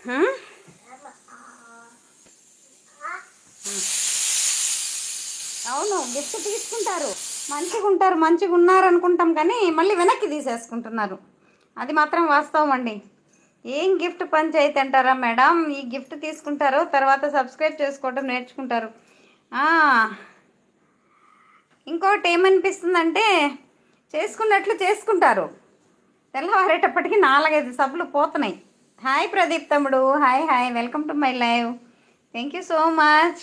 హ్మ్? అవును, గిఫ్ట్ తీసుకుంటారు, మంచిగా ఉన్నారు అనుకుంటాం, కానీ మళ్ళీ వెనక్కి తీసేసుకుంటున్నారు. అది మాత్రం వాస్తవం అండి. ఏం గిఫ్ట్ పంచాయతీ అంటారా మేడం? ఈ గిఫ్ట్ తీసుకుంటారు, తర్వాత సబ్స్క్రైబ్ చేసుకోవడం నేర్చుకుంటారు. ఆ, ఇంకోటి ఏమనిపిస్తుందంటే, చేసుకున్నట్లు చేసుకుంటారు, తెల్లవారేటప్పటికి 4-5 సబ్బులు పోతున్నాయి. హాయ్ ప్రదీప్ తమ్ముడు, hi hi, welcome to my live. Thank you so much.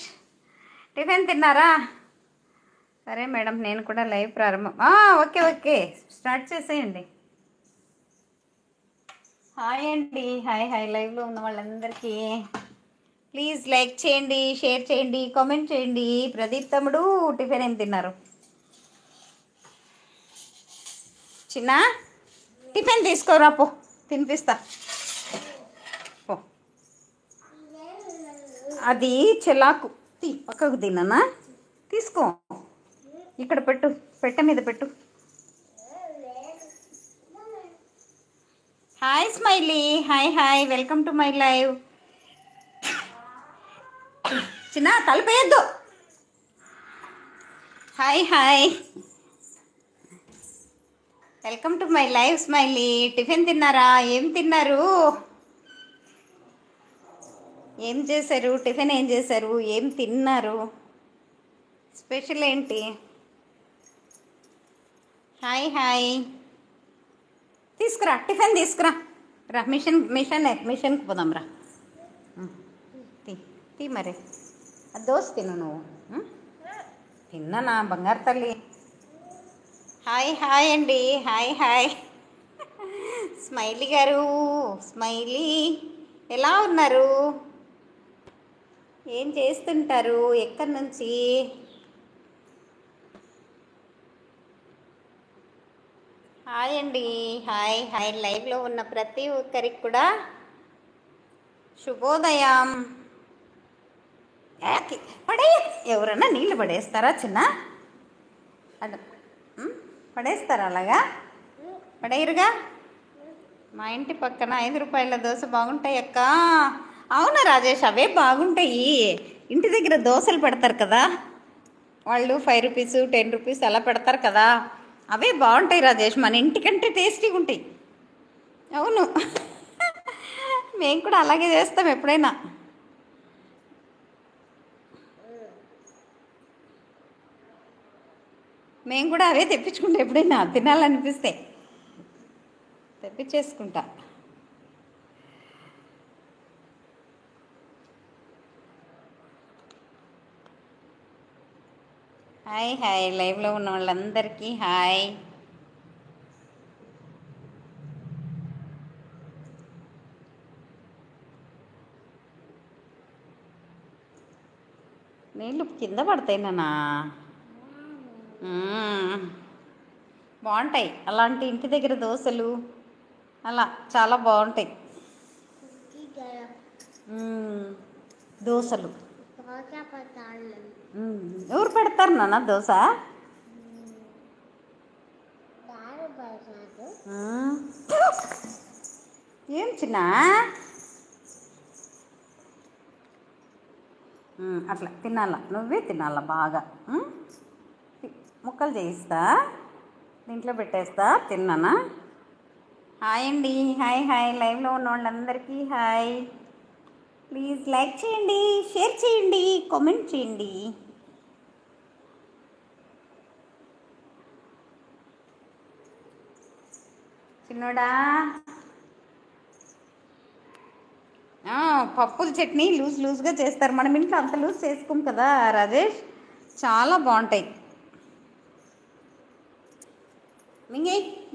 Tiffin తిన్నారా? సరే మేడం, నేను కూడా లైవ్ ప్రారంభం. ఓకే ఓకే, స్టార్ట్ చేసేయండి. హాయ్ అండి, హాయ్ హాయ్, లైవ్లో ఉన్న వాళ్ళందరికీ ప్లీజ్ లైక్ చేయండి, షేర్ చేయండి, కామెంట్ చేయండి. ప్రదీప్ తమ్ముడు, టిఫిన్ ఏం తిన్నారు? చిన్న టిఫిన్ తీసుకోరా, పో తినిపిస్తా పో. అది చెలాకు, పక్కకు తిన్నానా? తీసుకో, ఇక్కడ పెట్టు, పెట్టె మీద పెట్టు. Hi Smiley, hi hi, welcome to my live. చిన్న తలుపేయద్దు. Hi hi, welcome to my live Smiley. Tiffin తిన్నారా? ఏం తిన్నారు? ఏం చేశారు? టిఫిన్ ఏం చేశారు? ఏం తిన్నారు? స్పెషల్ ఏంటి? హాయ్ హాయ్, తీసుకురా, టిఫిన్ తీసుకురా. రా, మిషన్కి పోదాం రా. తీ తీ మరి, దోశ తిను నువ్వు. తిన్నానా బంగారు తల్లి? హాయ్ హాయ్ అండి, హాయ్ హాయ్. స్మైలీ గారు, స్మైలీ ఎలా ఉన్నారు? ఏం చేస్తుంటారు? ఎక్కడి నుంచి? హాయ్ అండి, హాయ్ హాయ్, లైవ్లో ఉన్న ప్రతి ఒక్కరికి కూడా శుభోదయం. పడే, ఎవరన్నా నీళ్ళు పడేస్తారా చిన్న? అడు పడేస్తారా? అలాగా పడేయరుగా. మా ఇంటి పక్కన 5 రూపాయల దోశ బాగుంటాయి అక్క. అవునా రాజేష్, అవే బాగుంటాయి. ఇంటి దగ్గర దోశలు పెడతారు కదా వాళ్ళు, 5 రూపీస్ 10 రూపీస్ అలా పెడతారు కదా, అవే బాగుంటాయి రాజేష్, మన ఇంటికంటే టేస్టీగా ఉంటాయి. అవును, మేము కూడా అలాగే చేస్తాం ఎప్పుడైనా. మేము కూడా అవే తెప్పించుకుంటాం, ఎప్పుడైనా తినాలనిపిస్తే తెప్పించేసుకుంటా. హాయ్ హాయ్, లైవ్లో ఉన్న వాళ్ళందరికీ హాయ్. నీళ్ళు కింద పడతాయి నాన్న. బాగుంటాయి అలాంటి ఇంటి దగ్గర దోశలు, అలా చాలా బాగుంటాయి దోశలు. ఎవరు పెడతారు నాన్న దోశ? ఏం చిన్న? అట్లా తినాలా, నువ్వే తినాలా బాగా. ముక్కలు చేయిస్తా, దీంట్లో పెట్టేస్తా, తిన్నానా? హాయ్ అండి, హాయ్ హాయ్, లైవ్లో ఉన్న వాళ్ళందరికీ హాయ్. ప్లీజ్ లైక్ చేయండి, షేర్ చేయండి, కామెంట్ చేయండి. చిన్నోడా, పప్పుల చట్నీ లూజ్గా చేస్తారు, మనం ఇంట్లో అంత లూజ్ చేసుకోం కదా రాజేష్, చాలా బాగుంటాయి.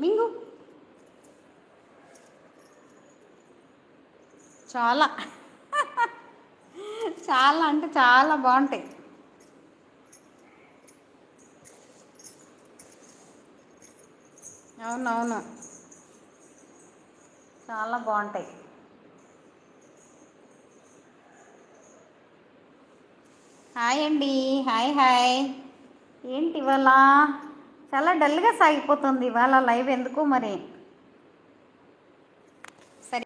మింగు చాలా చాలా అంటే చాలా బాగుంటాయి. అవునవును, చాలా బాగుంటాయి. హాయ్ అండి, హాయ్ హాయ్. ఏంటి ఇవాళ చాలా డల్గా సాగిపోతుంది ఇవాళ లైవ్, ఎందుకు మరి?